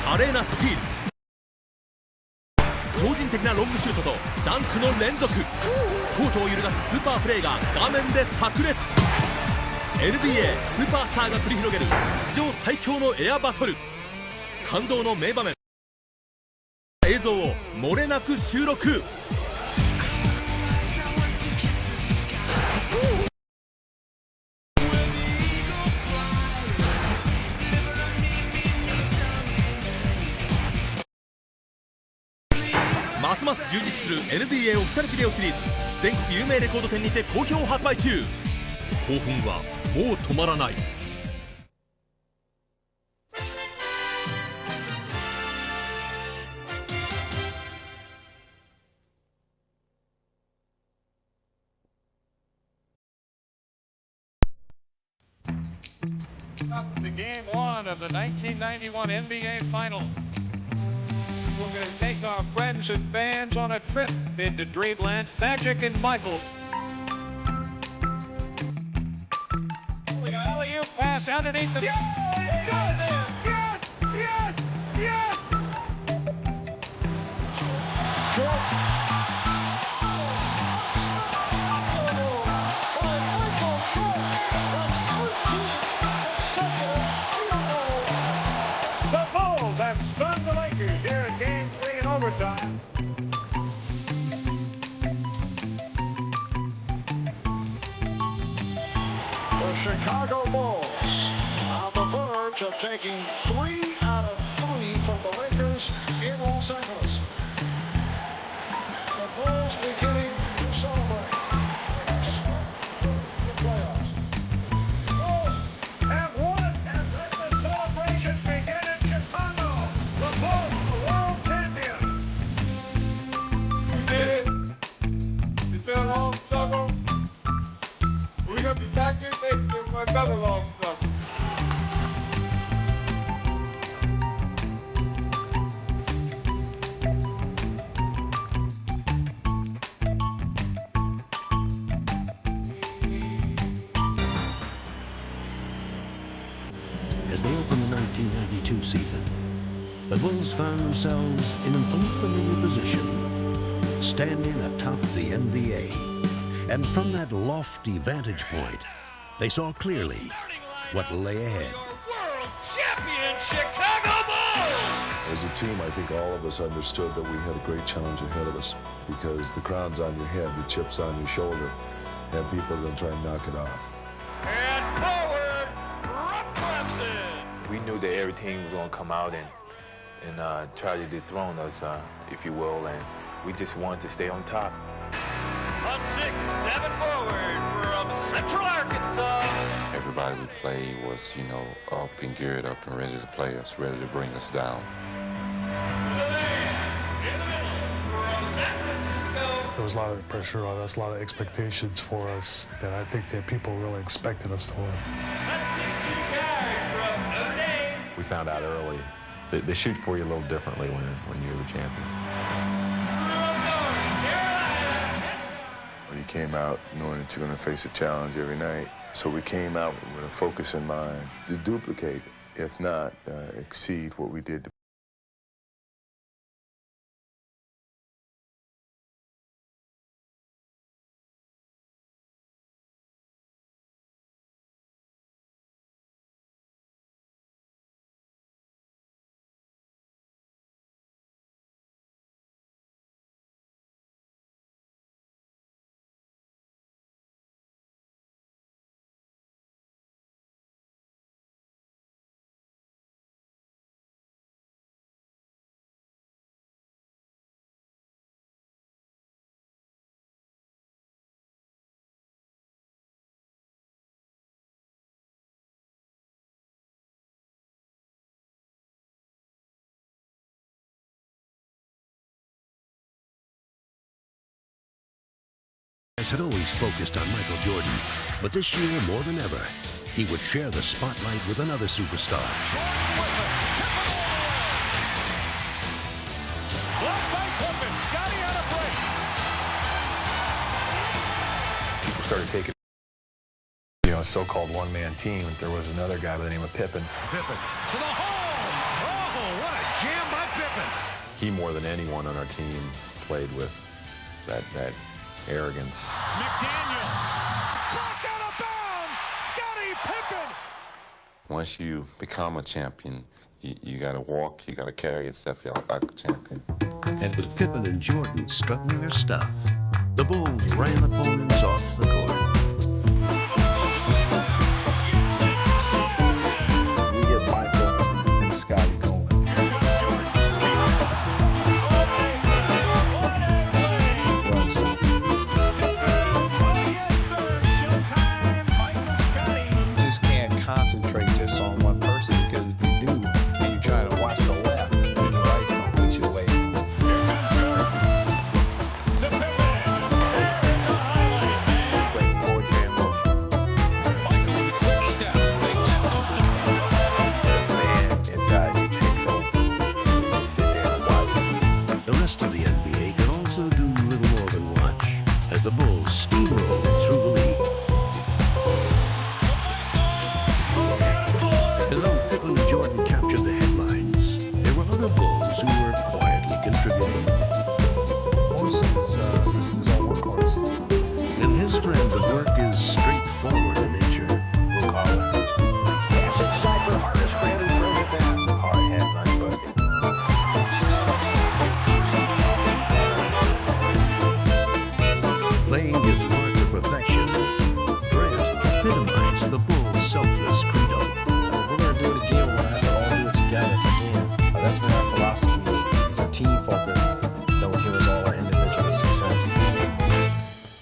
華麗なスティール、超人的なロングシュートとダンクの連続、コートを揺るがすスーパープレーが画面で炸裂。 NBA スーパースターが繰り広げる史上最強のエアバトル、感動の名場面、映像を漏れなく収録。ますます充実する NBA オフィシャルビデオシリーズ、全国有名レコード店にて好評発売中。興奮はもう止まらない。The game one of the 1991 NBA Finals. We're going to take our friends and fans on a trip into Dreamland. Magic and Michael. We got alley-oop pass underneath the... Yes! Yes! Yes! Yes! The Bulls have stunned the Lakers here in Game 3 in overtime. The Chicago Bulls on the verge of taking 3 out of 3 from the Lakers in Los Angeles. The Bulls beginning to celebrate. The playoffs. Bulls have won, and let the celebrations begin in Chicago. The Bulls, the world champions. We did it. It's been a long struggle. We're going to be back here next year for another long struggle. As they opened the 1992 season, the Bulls found themselves in an unfamiliar position, standing atop the NBA. And from that lofty vantage point, they saw clearly what lay ahead. World champion Chicago Bulls! As a team, I think all of us understood that we had a great challenge ahead of us because the crown's on your head, the chip's on your shoulder, and people are going to try and knock it off. And forward from Clemson! We knew that every team was going to come out and try to dethrone us, if you will, and we just wanted to stay on top. A 6'7" forward from Central Arkansas. Everybody we played was, up and geared up and ready to play us, ready to bring us down. The man in the middle from San Francisco. There was a lot of pressure on us, a lot of expectations for us that I think that people really expected us to win. A 6'2" guy from Notre Dame. We found out early that they shoot for you a little differently when you're the champion. You came out knowing that you're going to face a challenge every night. So we came out with a focus in mind to duplicate, if not exceed what we did. Had always focused on Michael Jordan, but this year more than ever, he would share the spotlight with another superstar. People started taking, a so-called one-man team. There was another guy by the name of Pippen. Pippen to the hole. what a jam by Pippen. He, more than anyone on our team, played with that arrogance. McDaniel. Knocked out of bounds. Scottie Pippen. Once you become a champion, you got to walk, you got to carry yourself out like a champion. And with Pippen and Jordan strutting their stuff, the Bulls ran opponents off the court. We get Michael and Scottie going. You just can't concentrate just on one person, because if you do, and you try to watch the left, then the right's gonna put you away. Play poetry in motion. Man inside you takes over. You sit there and watch it. The rest of the NBA could also do little more than watch as the Bulls steamrolled through the league. And though Pippen and Jordan captured the headlines, there were other Bulls who were quietly contributing. Horse is our workhorse. And his brand of work is straightforward in nature. We'll call it. Pass inside for the hardest man who throws it down. Hard headline bucket. Playing his part to perfection, Grant epitomized the Bulls' selfless credo. If we're going to do it again, we're going to have to all do it together again. That's been our philosophy. It's a team focus that will give us all our individual success.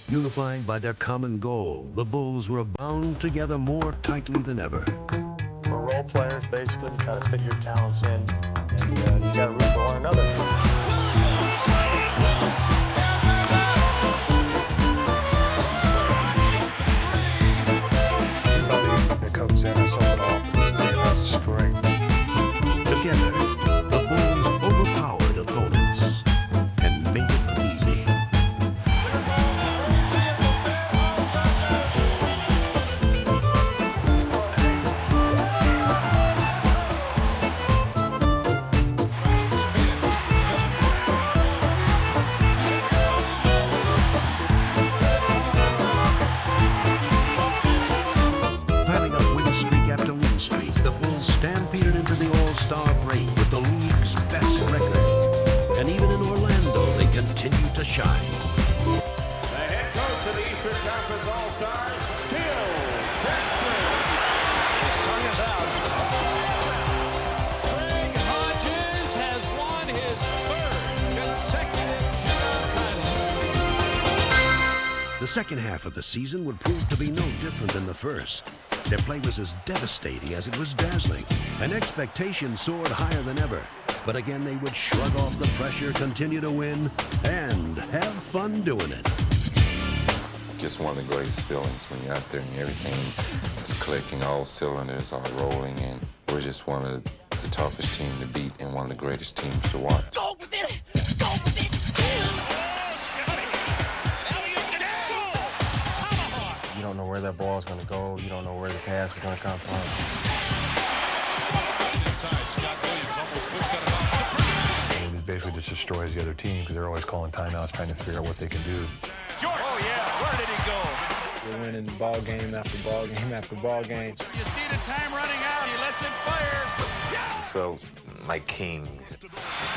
Unified by their common goal, the Bulls were bound together more tightly than ever. We're role players, basically. We try to fit your talents in, and you got to root for one another. It comes in as something off, and this team has a strength. Together, the Bulls overpowered opponents and made it look easy. Piling up win streak after win streak, the Bulls stampeded into the All-Star break with the league's best record. And even in Orlando, they continued to shine. The head coach of the Eastern Conference All-Stars, Phil Jackson. His tongue is out. Craig Hodges has won his third consecutive title. The second half of the season would prove to be no different than the first. Their play was as devastating as it was dazzling, and expectations soared higher than ever. But again, they would shrug off the pressure, continue to win, and have fun doing it. Just one of the greatest feelings when you're out there and everything is clicking, all cylinders are rolling, and we're just one of the toughest teams to beat and one of the greatest teams to watch. Go with it! Go with it! Oh, Scotty! You don't know where that ball is going to go. You don't know where the pass is going to come from. Inside, Scott Williams almost pushed it about. It basically just destroys the other team because they're always calling timeouts, trying to figure out what they can do. Jordan! Oh, yeah. Where did he go? We're winning ball game after ball game after ball game. You see the time running out. He lets it fire. We felt like kings.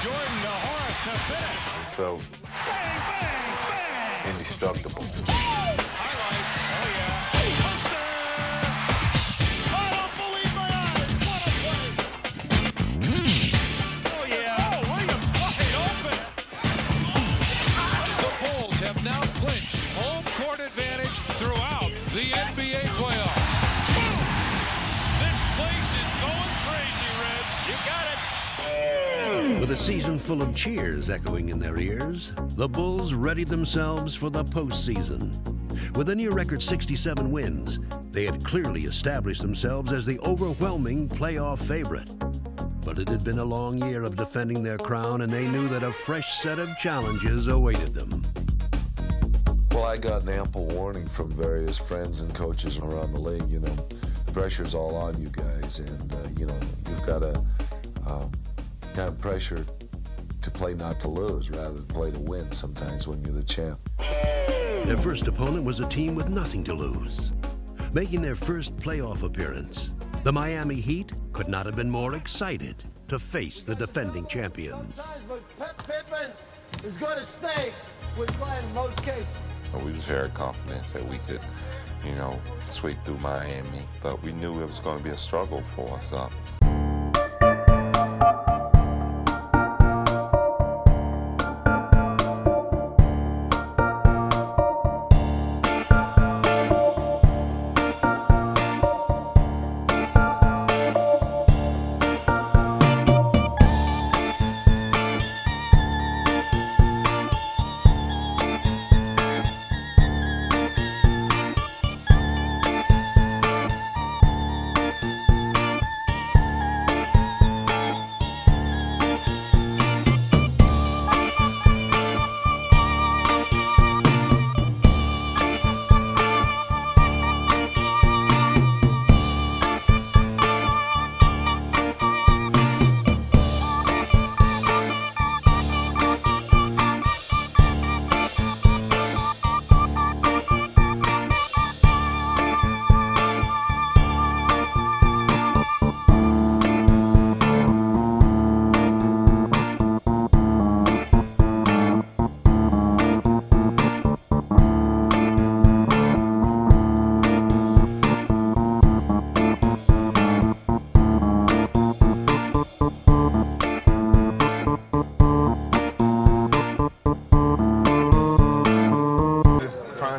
Jordan to Horace to finish. We felt Bang, bang, bang. indestructible. Highlight. Oh, yeah. Poster. I don't believe my eyes. What a play. Oh, yeah. Oh, Williams wide open. The Bulls have now clinched home court advantage throughout the NBA playoffs. This place is going crazy, Red. You got it. With a season full of cheers echoing in their ears, the Bulls readied themselves for the postseason. With a near record 67 wins, they had clearly established themselves as the overwhelming playoff favorite. But it had been a long year of defending their crown, and they knew that a fresh set of challenges awaited them. Well, I got an ample warning from various friends and coaches around the league. The pressure's all on you guys, and you've got to kind of pressure to play not to lose rather than play to win sometimes when you're the champ. Their first opponent was a team with nothing to lose. Making their first playoff appearance, the Miami Heat could not have been more excited to face the defending champions. But Pippen is going to stay with Glenn in most cases. We was very confident that we could, you know, sweep through Miami, but we knew it was going to be a struggle for us.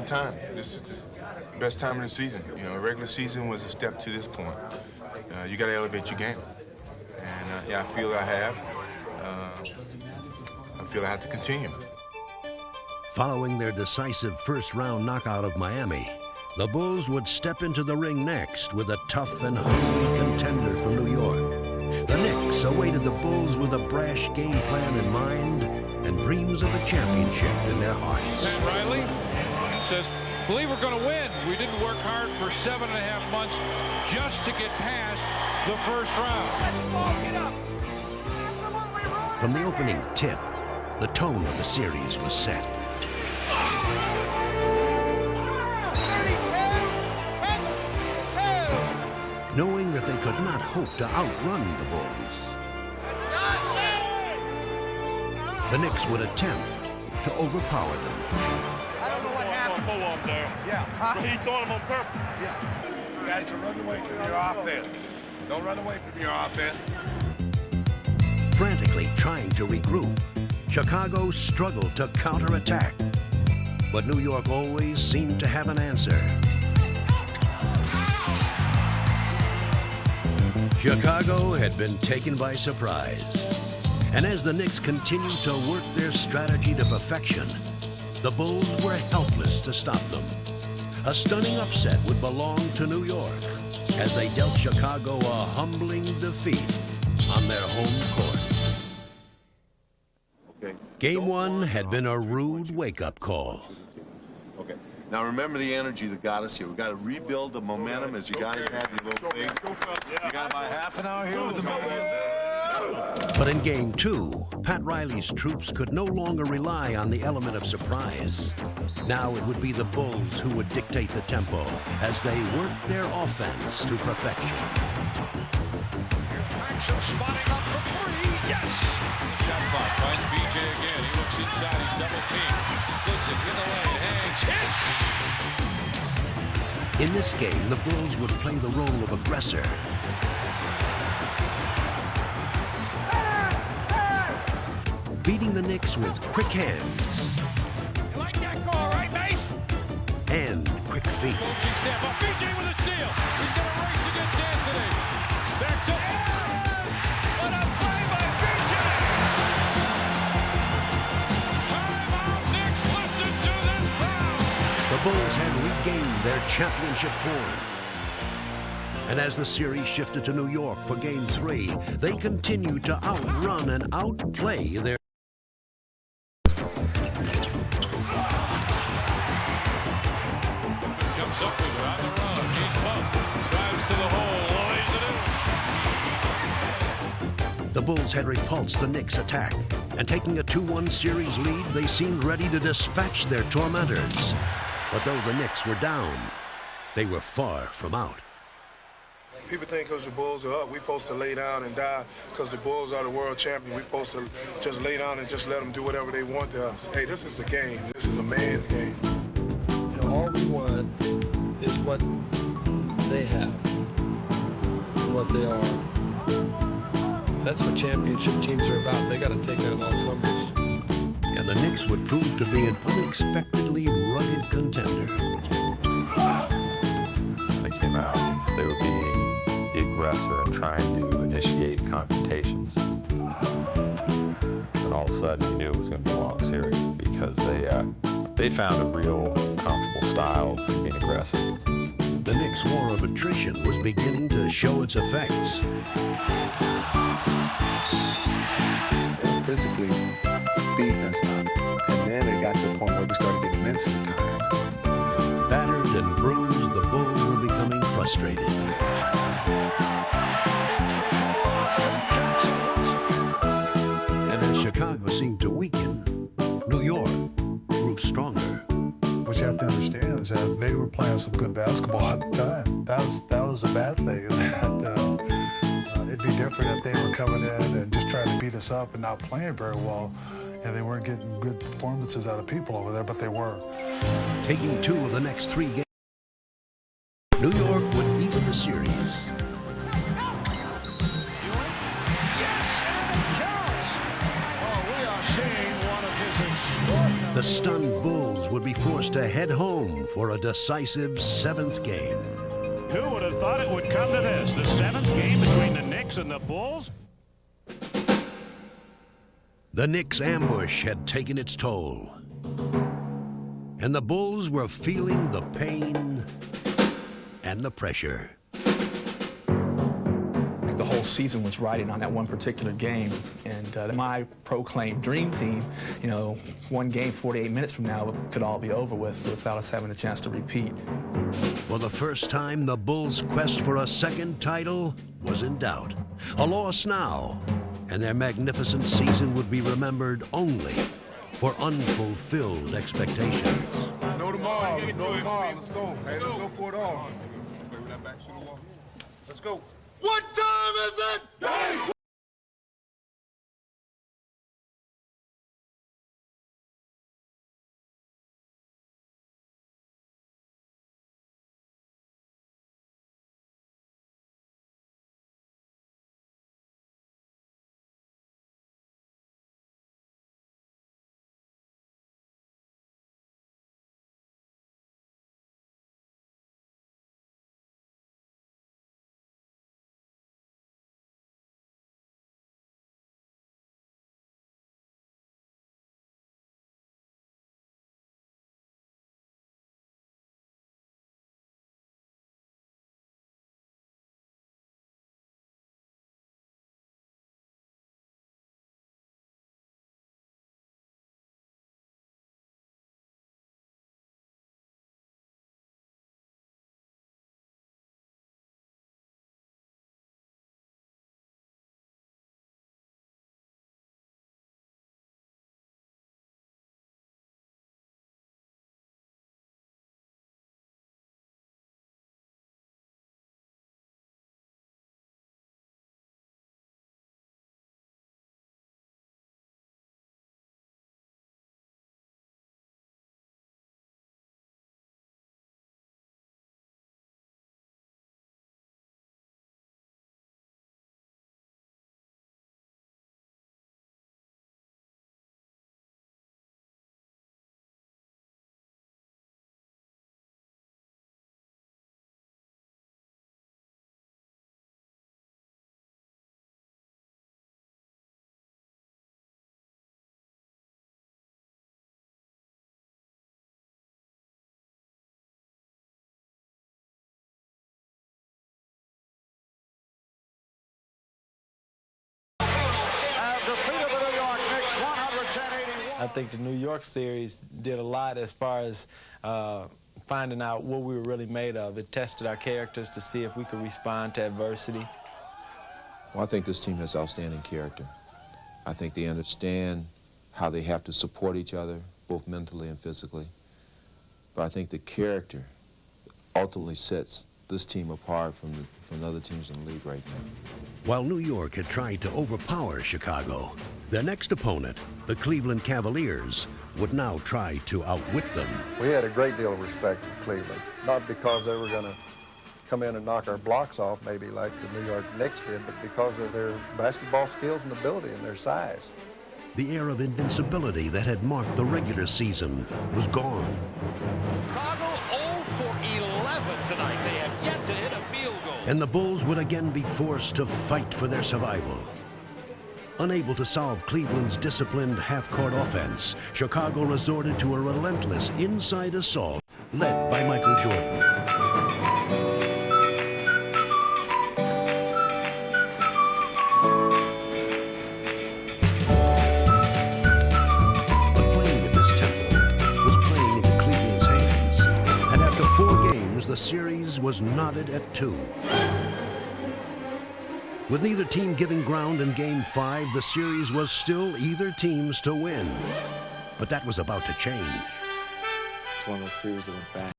Time. This is the best time of the season. You know, regular season was a step to this point. You got to elevate your game, and yeah, I feel I have. I feel I have to continue. Following their decisive first-round knockout of Miami, the Bulls would step into the ring next with a tough and hungry contender from New York. The Knicks awaited the Bulls with a brash game plan in mind and dreams of a championship in their hearts. Pat Riley says, believe we're going to win. We didn't work hard for 7.5 months just to get past the first round. From the opening tip, the tone of the series was set. Knowing that they could not hope to outrun the Bulls, the Knicks would attempt to overpower them. I don't know what happened. Up there. Yeah. Huh? He thought him on purpose. Yeah. You guys are running away from your offense. Don't run away from your offense. Frantically trying to regroup, Chicago struggled to counterattack. But New York always seemed to have an answer. Chicago had been taken by surprise. And as the Knicks continued to work their strategy to perfection, the Bulls were helpless to stop them. A stunning upset would belong to New York as they dealt Chicago a humbling defeat on their home court. Okay. Game one had been a rude wake-up call. Okay. Now remember the energy that got us here. We got to rebuild the momentum as you guys had your little thing. You got about half an hour here with the momentum. But in game two, Pat Riley's troops could no longer rely on the element of surprise. Now it would be the Bulls who would dictate the tempo as they worked their offense to perfection. Axel spotting up for three. Yes! Shot clock. Finds BJ again. He looks inside. He's double teamed. Splits it in the lane. Hangs. Hits! In this game, the Bulls would play the role of aggressor. Beating the Knicks with quick hands. You like that call, right, Mace? And quick feet. Coaching step up. BJ with a steal. He's going to race against Anthony. Back to what a play by BJ! Timeout, Knicks. Listen to this crowd. The Bulls had regained their championship form. And as the series shifted to New York for Game 3, they continued to outrun and outplay their Comes up with it on the run. He's pumped. Drives to the hole. Lays it in. The The Bulls had repulsed the Knicks' attack, and taking a 2-1 series lead, they seemed ready to dispatch their tormentors. But though the Knicks were down, they were far from out. People think because the Bulls are up, we're supposed to lay down and die. Because the Bulls are the world champion, we're supposed to just lay down and just let them do whatever they want to us. Hey, this is a game. This is a man's game. You know, all we want is what they have and what they are. That's what championship teams are about. They got to take out all comers. And the Knicks would prove to be an unexpectedly rugged contender. They came out, they were being the aggressor and trying to initiate confrontations. And all of a sudden you knew it was going to be a long series because they found a real comfortable style of being aggressive. The Knicks' war of attrition was beginning to show its effects. They physically beating us up, and then it got to the point where we started getting mentally tired. Battered and bruised, the Bulls were becoming frustrated. And as Chicago seemed to weaken, New York grew stronger. What you have to understand is that they were playing some good basketball at the time. That was a bad thing. Is that it'd be different if they were coming in and just trying to beat us up and not playing very well, and they weren't getting good performances out of people over there, but they were. Taking 2 of the next 3 games, New York would even the series. The stunned Bulls would be forced to head home for a decisive 7th game. Who would have thought it would come to this? The 7th game between the Knicks and the Bulls? The Knicks' ambush had taken its toll, and the Bulls were feeling the pain and the pressure. The whole season was riding on that one particular game, and my proclaimed dream team, you know, one game, 48 minutes from now, could all be over with without us having a chance to repeat. For the first time, the Bulls' quest for a second title was in doubt. A loss now, and their magnificent season would be remembered only for unfulfilled expectations. No tomorrow. No tomorrow. Let's go. Hey, let's go for it all. Let's go. What time is it? Game. I think the New York series did a lot as far as finding out what we were really made of. It tested our characters to see if we could respond to adversity. Well, I think this team has outstanding character. I think they understand how they have to support each other, both mentally and physically. But I think the character ultimately sets this team apart from the other teams in the league right now. While New York had tried to overpower Chicago, their next opponent, the Cleveland Cavaliers, would now try to outwit them. We had a great deal of respect for Cleveland, not because they were going to come in and knock our blocks off, maybe like the New York Knicks did, but because of their basketball skills and ability and their size. The air of invincibility that had marked the regular season was gone. Chicago 0 for 11 tonight. They have yet to hit a field goal. And the Bulls would again be forced to fight for their survival. Unable to solve Cleveland's disciplined half-court offense, Chicago resorted to a relentless inside assault led by Michael Jordan. The series was knotted at 2. With neither team giving ground in Game 5, the series was still either team's to win. But that was about to change. It's one of those series that went back